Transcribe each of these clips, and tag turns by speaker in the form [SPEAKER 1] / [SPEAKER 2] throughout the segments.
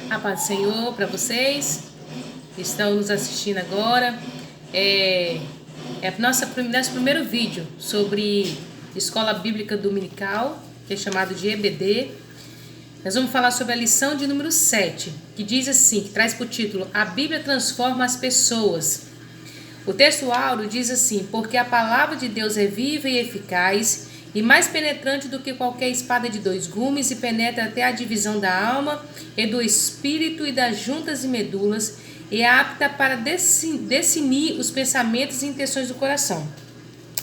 [SPEAKER 1] A paz do Senhor para vocês que estão nos assistindo agora. Nosso primeiro vídeo sobre Escola Bíblica Dominical, que é chamado de EBD. Nós vamos falar sobre a lição de número 7, que diz assim, que traz por título: A Bíblia transforma as pessoas. O texto áureo diz assim: porque a palavra de Deus é viva e eficaz, e mais penetrante do que qualquer espada de 2 gumes, e penetra até a divisão da alma e do espírito e das juntas e medulas, e é apta para definir os pensamentos e intenções do coração.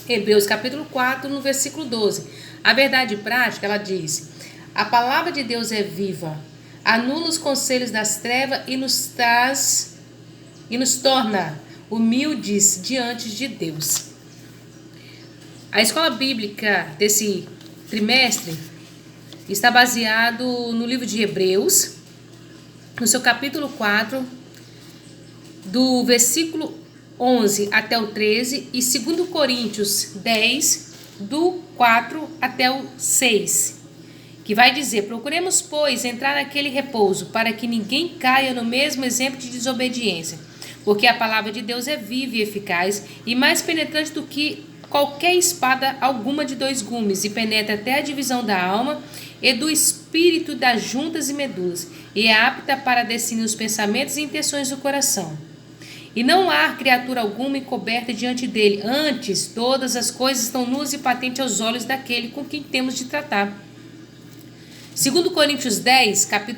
[SPEAKER 1] Hebreus capítulo 4, no versículo 12. A verdade prática, ela diz: a palavra de Deus é viva, anula os conselhos das trevas e nos torna humildes diante de Deus. A escola bíblica desse trimestre está baseado no livro de Hebreus, no seu capítulo 4, do versículo 11 até o 13, e 2 Coríntios 10, do 4 até o 6, que vai dizer: procuremos, pois, entrar naquele repouso, para que ninguém caia no mesmo exemplo de desobediência, porque a palavra de Deus é viva e eficaz, e mais penetrante do que qualquer espada alguma de 2 gumes, e penetra até a divisão da alma e do espírito, das juntas e medulas, e é apta para discernir os pensamentos e intenções do coração. E não há criatura alguma encoberta diante dele, antes todas as coisas estão nuas e patentes aos olhos daquele com quem temos de tratar. 2 Coríntios 10, 2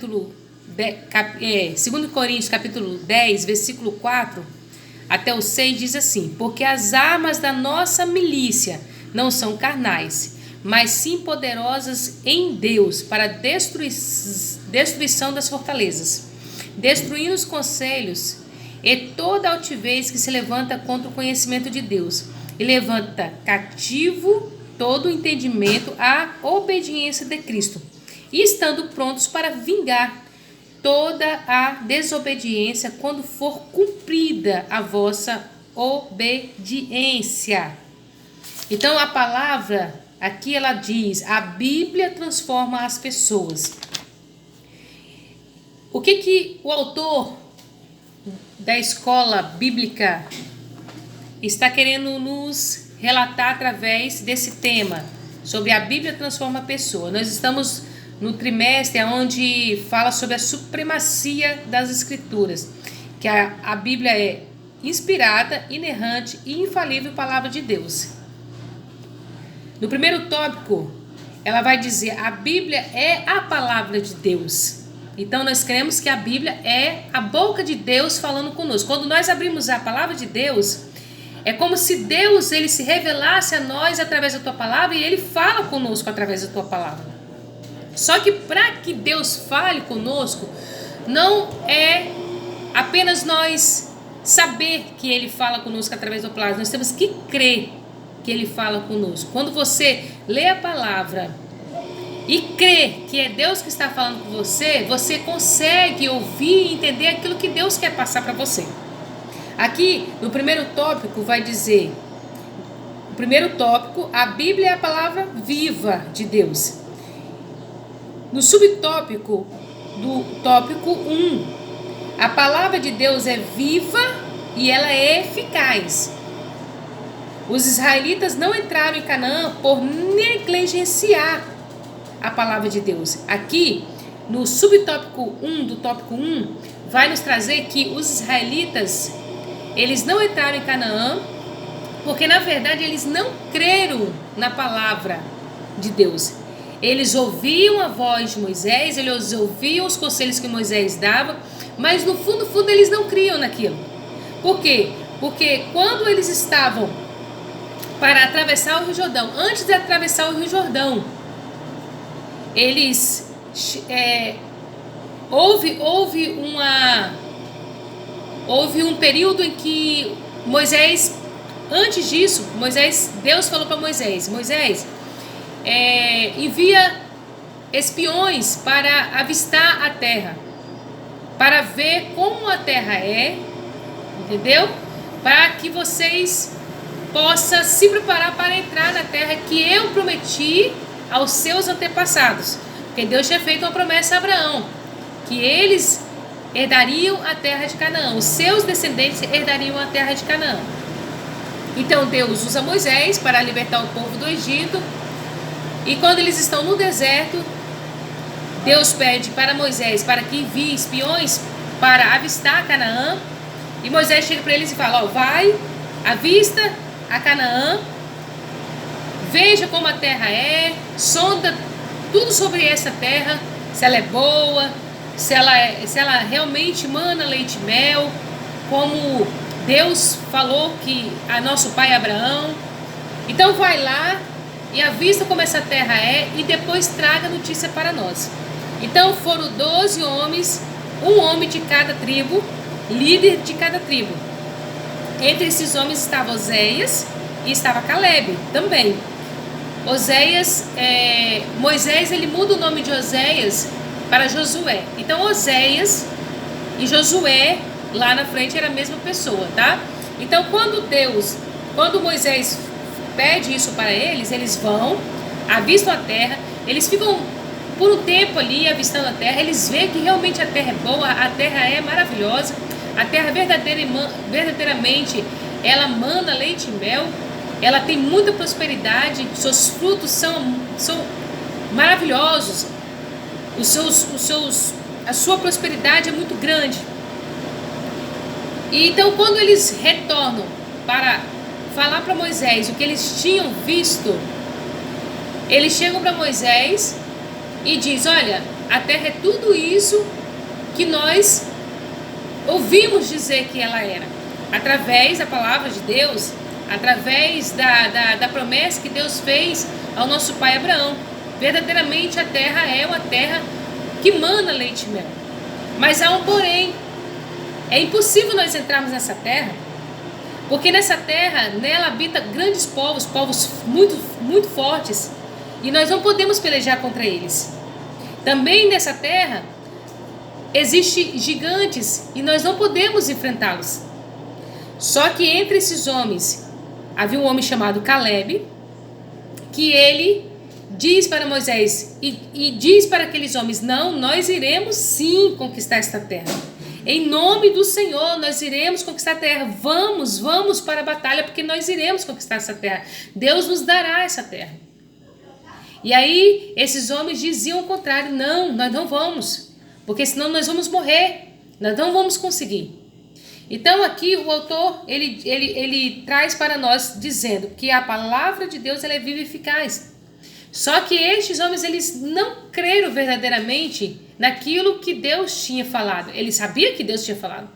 [SPEAKER 1] Coríntios capítulo 10, versículo 4 até o 6 diz assim: porque as armas da nossa milícia não são carnais, mas sim poderosas em Deus para destruição das fortalezas, destruindo os conselhos e toda altivez que se levanta contra o conhecimento de Deus, e levanta cativo todo o entendimento à obediência de Cristo, e estando prontos para vingar toda a desobediência quando for cumprida a vossa obediência. Então a palavra aqui ela diz: a Bíblia transforma as pessoas. O que o autor da escola bíblica está querendo nos relatar através desse tema sobre a Bíblia transforma a pessoa? Nós estamos no trimestre onde fala sobre a supremacia das Escrituras, que a Bíblia é inspirada, inerrante e infalível palavra de Deus. No primeiro tópico, ela vai dizer: a Bíblia é a palavra de Deus. Então nós cremos que a Bíblia é a boca de Deus falando conosco. Quando nós abrimos a palavra de Deus, é como se Deus ele se revelasse a nós através da tua palavra, e ele fala conosco através da tua palavra. Só que para que Deus fale conosco, não é apenas nós saber que ele fala conosco através da palavra, nós temos que crer que ele fala conosco. Quando você lê a palavra e crê que é Deus que está falando com você, você consegue ouvir e entender aquilo que Deus quer passar para você. Aqui no primeiro tópico vai dizer, o primeiro tópico, a Bíblia é a palavra viva de Deus. No subtópico do tópico 1, a palavra de Deus é viva e ela é eficaz. Os israelitas não entraram em Canaã por negligenciar a palavra de Deus. Aqui, no subtópico 1 do tópico 1, vai nos trazer que os israelitas, eles não entraram em Canaã porque, na verdade, eles não creram na palavra de Deus. Eles ouviam a voz de Moisés, eles ouviam os conselhos que Moisés dava, mas no fundo, eles não criam naquilo. Por quê? Porque quando eles estavam para atravessar o Rio Jordão, antes de atravessar o Rio Jordão, eles houve um período em que Moisés, antes disso, Deus falou para Moisés: envia espiões para avistar a terra, para ver como a terra é, entendeu? Para que vocês possam se preparar para entrar na terra que eu prometi aos seus antepassados. Porque Deus tinha feito uma promessa a Abraão, que eles herdariam a terra de Canaã. Os seus descendentes herdariam a terra de Canaã. Então Deus usa Moisés para libertar o povo do Egito. E quando eles estão no deserto, Deus pede para Moisés para que envie espiões para avistar Canaã. E Moisés chega para eles e fala: vai, avista a Canaã, veja como a terra é, sonda tudo sobre essa terra, se ela é boa, se ela realmente mana leite e mel, como Deus falou que a nosso pai Abraão. Então vai lá e avista como essa terra é e depois traga notícia para nós. Então foram 12 homens, um homem de cada tribo, líder de cada tribo. Entre esses homens estava Oséias e estava Calebe também. Moisés ele muda o nome de Oséias para Josué. Então Oséias e Josué lá na frente era a mesma pessoa, tá? Então quando Moisés pede isso para eles, eles vão, avistam a terra, eles ficam por um tempo ali avistando a terra, eles veem que realmente a terra é boa, a terra é maravilhosa, a terra verdadeiramente ela mana leite e mel, ela tem muita prosperidade, seus frutos são maravilhosos, a sua prosperidade é muito grande. E então quando eles retornam para falar para Moisés o que eles tinham visto, eles chegam para Moisés e diz: olha, a terra é tudo isso que nós ouvimos dizer que ela era, através da palavra de Deus, através da promessa que Deus fez ao nosso pai Abraão. Verdadeiramente a terra é uma terra que mana leite e mel. Mas há um porém: é impossível nós entrarmos nessa terra, porque nessa terra, nela habita grandes povos muito, muito fortes, e nós não podemos pelejar contra eles. Também nessa terra existem gigantes e nós não podemos enfrentá-los. Só que entre esses homens havia um homem chamado Calebe, que ele diz para Moisés e diz para aqueles homens: não, nós iremos sim conquistar esta terra. Em nome do Senhor, nós iremos conquistar a terra. Vamos para a batalha, porque nós iremos conquistar essa terra. Deus nos dará essa terra. E aí, esses homens diziam o contrário: não, nós não vamos, porque senão nós vamos morrer, nós não vamos conseguir. Então aqui o autor, ele traz para nós dizendo que a palavra de Deus ela é viva e eficaz. Só que estes homens, eles não creram verdadeiramente naquilo que Deus tinha falado. Eles sabiam que Deus tinha falado,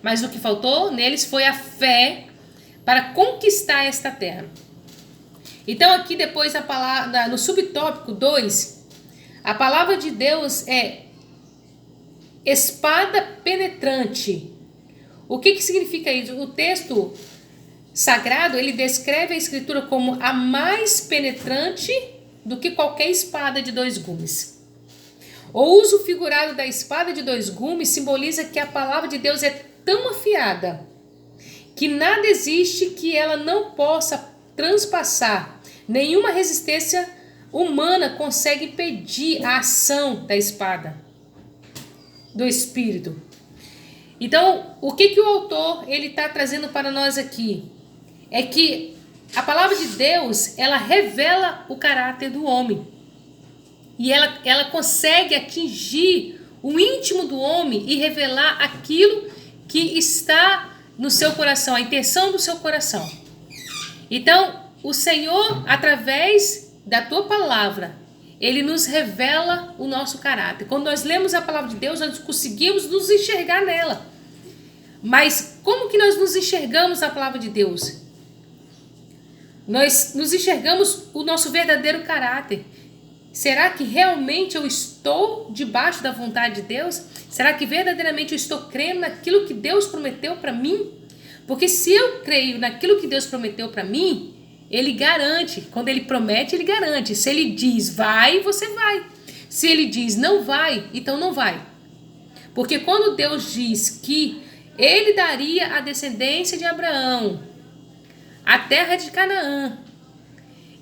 [SPEAKER 1] mas o que faltou neles foi a fé para conquistar esta terra. Então aqui depois a palavra, no subtópico 2, a palavra de Deus é espada penetrante. O que significa isso? O texto sagrado, ele descreve a escritura como a mais penetrante do que qualquer espada de 2 gumes. O uso figurado da espada de 2 gumes simboliza que a palavra de Deus é tão afiada que nada existe que ela não possa transpassar. Nenhuma resistência humana consegue impedir a ação da espada do Espírito. Então, o que o autor ele está trazendo para nós aqui é que a palavra de Deus ela revela o caráter do homem e ela consegue atingir o íntimo do homem e revelar aquilo que está no seu coração, a intenção do seu coração. Então, o Senhor, através da tua palavra, ele nos revela o nosso caráter. Quando nós lemos a palavra de Deus, nós conseguimos nos enxergar nela. Mas como que nós nos enxergamos na palavra de Deus? Nós nos enxergamos o nosso verdadeiro caráter. Será que realmente eu estou debaixo da vontade de Deus? Será que verdadeiramente eu estou crendo naquilo que Deus prometeu para mim? Porque se eu creio naquilo que Deus prometeu para mim, ele garante. Quando ele promete, ele garante. Se ele diz vai, você vai. Se ele diz não vai, então não vai. Porque quando Deus diz que ele daria a descendência de Abraão a terra de Canaã,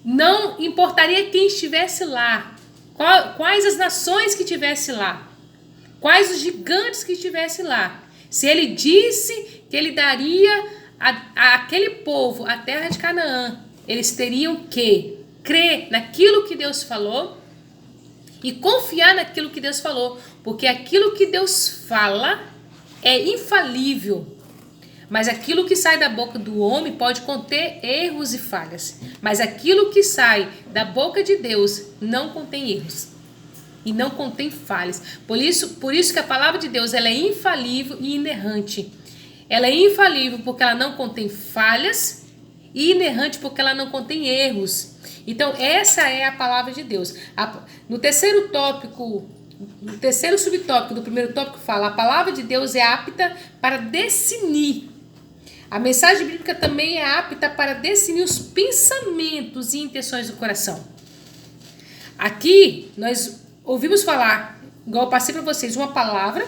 [SPEAKER 1] não importaria quem estivesse lá, quais as nações que estivesse lá, quais os gigantes que estivessem lá. Se ele disse que ele daria àquele povo a terra de Canaã, eles teriam que crer naquilo que Deus falou e confiar naquilo que Deus falou, porque aquilo que Deus fala é infalível. Mas aquilo que sai da boca do homem pode conter erros e falhas. Mas aquilo que sai da boca de Deus não contém erros e não contém falhas. Por isso que a palavra de Deus ela é infalível e inerrante. Ela é infalível porque ela não contém falhas e inerrante porque ela não contém erros. Então essa é a palavra de Deus. No terceiro tópico, no terceiro subtópico do primeiro tópico fala: a palavra de Deus é apta para definir. A mensagem bíblica também é apta para definir os pensamentos e intenções do coração. Aqui nós ouvimos falar, igual eu passei para vocês, uma palavra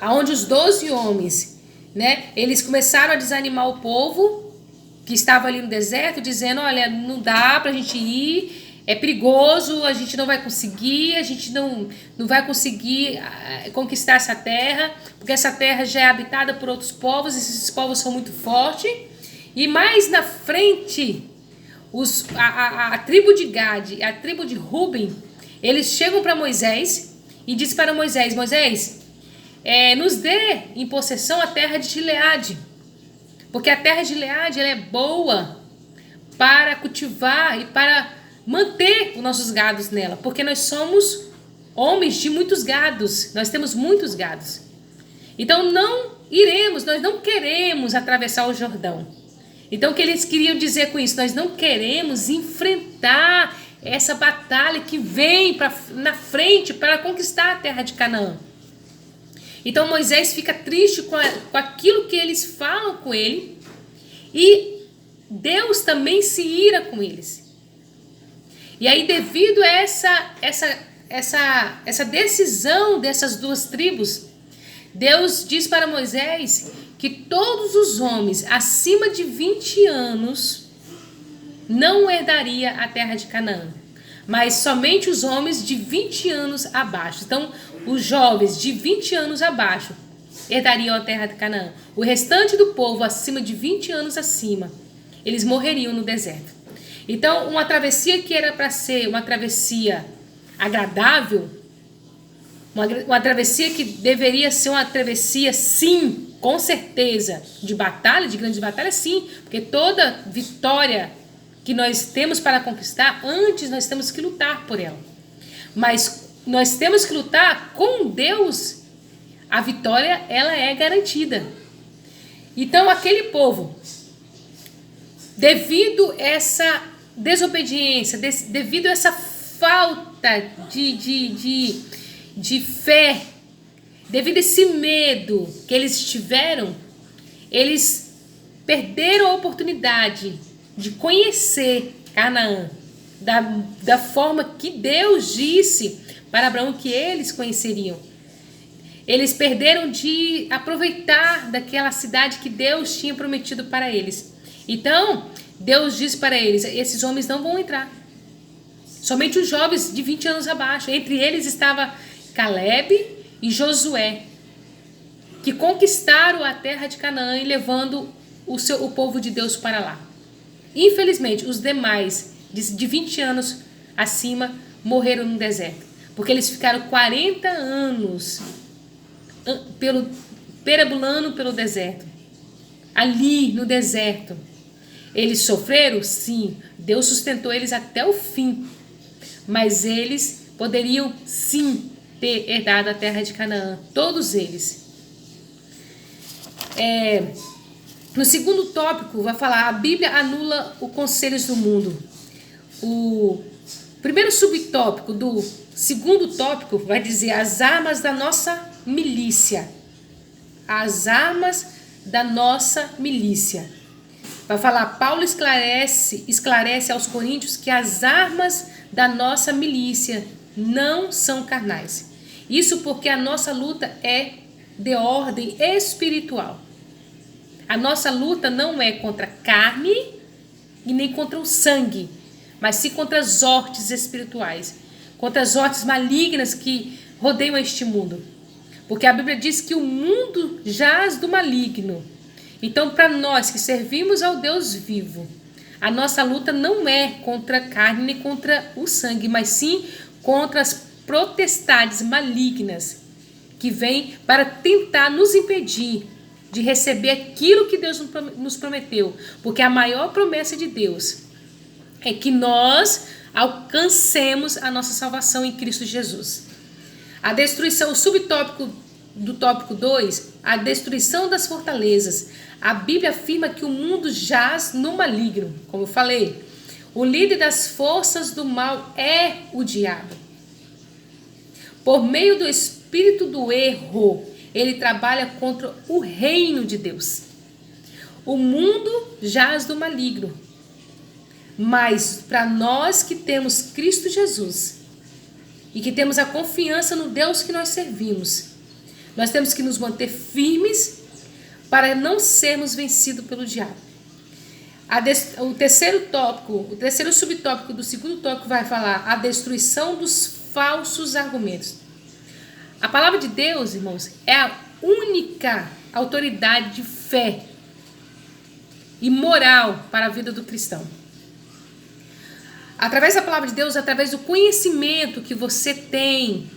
[SPEAKER 1] onde os 12 homens, né, eles começaram a desanimar o povo que estava ali no deserto, dizendo: olha, não dá para a gente ir, é perigoso, a gente não vai conseguir, a gente não vai conseguir conquistar essa terra, porque essa terra já é habitada por outros povos, esses povos são muito fortes. E mais na frente, a tribo de Gade, a tribo de Ruben, eles chegam para Moisés e dizem para Moisés: Moisés, nos dê em possessão a terra de Gileade, porque a terra de Gileade ela é boa para cultivar e para manter os nossos gados nela, porque nós somos homens de muitos gados, nós temos muitos gados. Então nós não queremos atravessar o Jordão. Então o que eles queriam dizer com isso? Nós não queremos enfrentar essa batalha que vem na frente para conquistar a terra de Canaã. Então Moisés fica triste com aquilo que eles falam com ele, e Deus também se ira com eles. E aí, devido a essa decisão dessas duas tribos, Deus diz para Moisés que todos os homens acima de 20 anos não herdaria a terra de Canaã, mas somente os homens de 20 anos abaixo. Então, os jovens de 20 anos abaixo herdariam a terra de Canaã. O restante do povo acima de 20 anos acima, eles morreriam no deserto. Então, uma travessia que era para ser uma travessia agradável, uma travessia que deveria ser uma travessia, sim, com certeza, de batalha, de grande batalha, sim, porque toda vitória que nós temos para conquistar, antes nós temos que lutar por ela. Mas nós temos que lutar com Deus, a vitória ela é garantida. Então, aquele povo, devido a essa desobediência, devido a essa falta de fé, devido a esse medo que eles tiveram, eles perderam a oportunidade de conhecer Canaã da forma que Deus disse para Abraão que eles conheceriam. Eles perderam de aproveitar daquela cidade que Deus tinha prometido para eles. Então, Deus disse para eles: esses homens não vão entrar. Somente os jovens de 20 anos abaixo. Entre eles estava Caleb e Josué, que conquistaram a terra de Canaã e levando o povo de Deus para lá. Infelizmente, os demais de 20 anos acima morreram no deserto, porque eles ficaram 40 anos perambulando pelo deserto. Ali no deserto, eles sofreram? Sim. Deus sustentou eles até o fim. Mas eles poderiam, sim, ter herdado a terra de Canaã. Todos eles. No segundo tópico, vai falar: a Bíblia anula os conselhos do mundo. O primeiro subtópico do segundo tópico vai dizer: as armas da nossa milícia. As armas da nossa milícia. Vai falar: Paulo esclarece aos coríntios que as armas da nossa milícia não são carnais. Isso porque a nossa luta é de ordem espiritual. A nossa luta não é contra a carne e nem contra o sangue, mas sim contra as hostes espirituais, contra as hostes malignas que rodeiam este mundo. Porque a Bíblia diz que o mundo jaz do maligno. Então, para nós que servimos ao Deus vivo, a nossa luta não é contra a carne nem contra o sangue, mas sim contra as potestades malignas que vêm para tentar nos impedir de receber aquilo que Deus nos prometeu. Porque a maior promessa de Deus é que nós alcancemos a nossa salvação em Cristo Jesus. A destruição, o subtópico do tópico 2, a destruição das fortalezas. A Bíblia afirma que o mundo jaz no maligno, como eu falei. O líder das forças do mal é o diabo. Por meio do espírito do erro, ele trabalha contra o reino de Deus. O mundo jaz do maligno. Mas para nós que temos Cristo Jesus e que temos a confiança no Deus que nós servimos, nós temos que nos manter firmes para não sermos vencidos pelo diabo. O terceiro subtópico do segundo tópico vai falar a destruição dos falsos argumentos. A palavra de Deus, irmãos, é a única autoridade de fé e moral para a vida do cristão. Através da palavra de Deus, através do conhecimento que você tem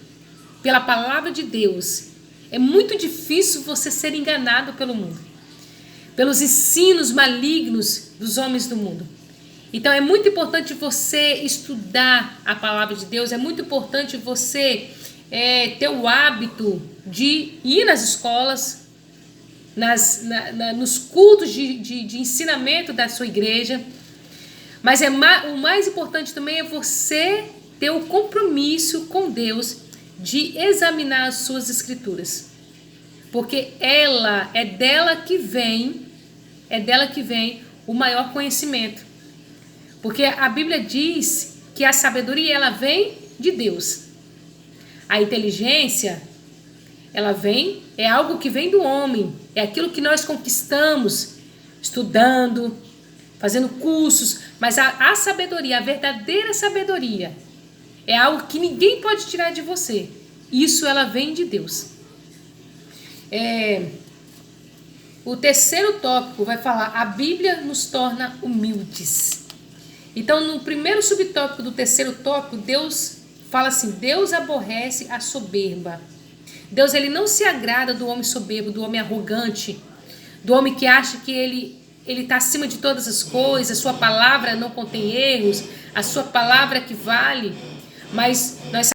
[SPEAKER 1] pela palavra de Deus, é muito difícil você ser enganado pelo mundo, pelos ensinos malignos dos homens do mundo. Então é muito importante você estudar a palavra de Deus, é muito importante você ter o hábito de ir nas escolas, nos cultos de ensinamento da sua igreja. Mas o mais importante também é você ter o compromisso com Deus de examinar as suas escrituras. Porque é dela que vem o maior conhecimento. Porque a Bíblia diz que a sabedoria ela vem de Deus. A inteligência é algo que vem do homem, é aquilo que nós conquistamos estudando, fazendo cursos, mas a sabedoria, a verdadeira sabedoria, é algo que ninguém pode tirar de você. Isso ela vem de Deus. O terceiro tópico vai falar, a Bíblia nos torna humildes. Então, no primeiro subtópico do terceiro tópico, Deus fala assim, Deus aborrece a soberba. Deus ele não se agrada do homem soberbo, do homem arrogante, do homem que acha que ele está acima de todas as coisas, a sua palavra não contém erros, a sua palavra que vale. Mas nós